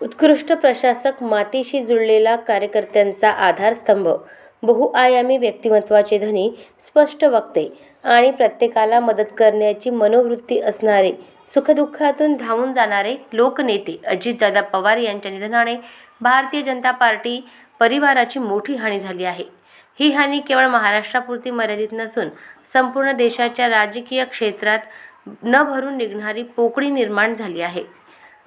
उत्कृष्ट प्रशासक, मातीशी जुळलेला कार्यकर्त्यांचा आधारस्तंभ, बहुआयामी व्यक्तिमत्वाचे धनी, स्पष्ट वक्ते आणि प्रत्येकाला मदत करण्याची मनोवृत्ती असणारे, सुखदुःखातून धावून जाणारे लोकनेते अजितदादा पवार यांच्या निधनाने भारतीय जनता पार्टी परिवाराची मोठी हानी झाली आहे. ही हानी केवळ महाराष्ट्रापुरती मर्यादित नसून संपूर्ण देशाच्या राजकीय क्षेत्रात न भरून निघणारी पोकळी निर्माण झाली आहे.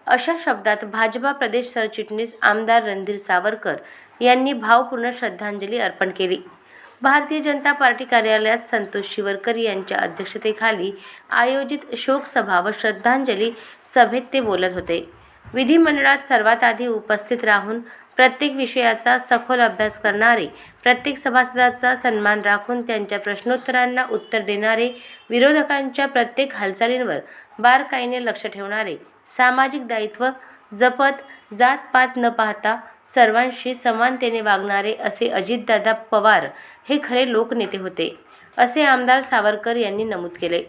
अशा शब्दात भाजपा प्रदेश सरचिटणीस आमदार रणधीर सावरकर यांनी भावपूर्ण श्रद्धांजली अर्पण केली. भारतीय जनता पार्टी कार्यालयात संतोष शिवरकर यांच्या अध्यक्षतेखाली आयोजित शोकसभा व श्रद्धांजली सभेत ते बोलत होते. विधिमंडळात सर्वात आधी उपस्थित राहून प्रत्येक विषयाचा सखोल अभ्यास करणारे, प्रत्येक सभासदाचा सन्मान राखून त्यांच्या प्रश्नोत्तरांना उत्तर देणारे, विरोधकांच्या प्रत्येक हालचालींवर बारकाईने लक्ष ठेवणारे, सामाजिक दायित्व जपत जात-पात न पाहता सर्वांशी समानतेने वागणारे असे अजितदादा पवार हे खरे लोकनेते होते, असे आमदार सावरकर यांनी नमूद केले.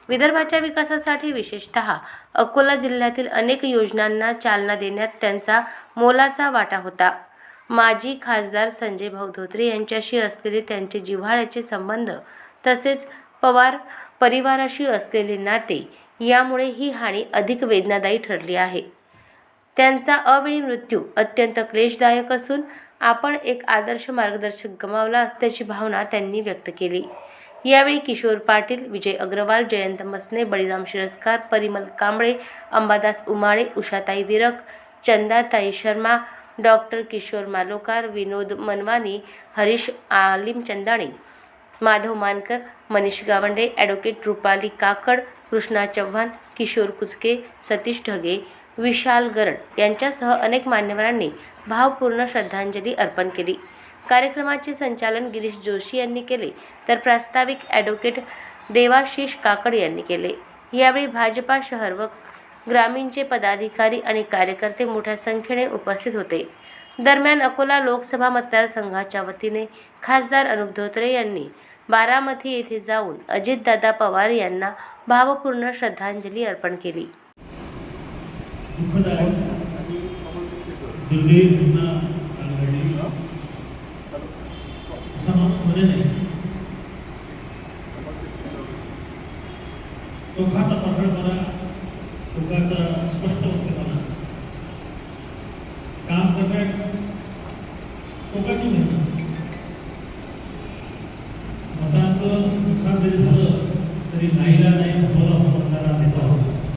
विदर्भाच्या विकासासाठी विशेषतः अकोला जिल्ह्यातील अनेक योजनांना चालना देण्यात त्यांचा मोलाचा वाटा होता. माजी खासदार संजय भाऊ धोत्रे यांच्याशी असलेले त्यांचे जिव्हाळ्याचे संबंध तसेच पवार परिवाराशी असलेले नाते यामुळे ही हानी अधिक वेदनादायी ठरली आहे. त्यांचा अवेळी मृत्यू अत्यंत क्लेशदायक असून आपण एक आदर्श मार्गदर्शक गमावला असल्याची भावना त्यांनी व्यक्त केली. यावेळी किशोर पाटील, विजय अग्रवाल, जयंत मसने, बळीराम शिरस्कार, परिमल कांबळे, अंबादास उमाळे, उषाताई विरक, चंदाताई शर्मा, डॉक्टर किशोर मालोकार, विनोद मनवानी, हरीश आलिमचंदाणी, माधव मानकर, मनीष गावंडे, ॲडव्होकेट रुपाली काकड, कृष्णा चव्हाण, किशोर कुचके, सतीश ढगे, विशाल गरड यांच्यासह अनेक मान्यवरांनी भावपूर्ण श्रद्धांजली अर्पण केली. कार्यक्रमाचे संचालन गिरीश जोशी यांनी केले तर प्रास्ताविक ॲडव्होकेट देवाशिष काकड यांनी केले. यावेळी भाजपा शहर व ग्रामीणचे पदाधिकारी आणि कार्यकर्ते मोठ्या संख्येने उपस्थित होते. दरम्यान अकोला लोकसभा मतदारसंघाच्या वतीने खासदार अनुप धोत्रे यांनी बारामती येथे जाऊन अजितदादा पवार यांना भावपूर्ण श्रद्धांजली अर्पण केली. टोकाचा प्रखरपणा, टोकाचा स्पष्ट वक्तेपणा, काम करण्यात टोकाची मेहनत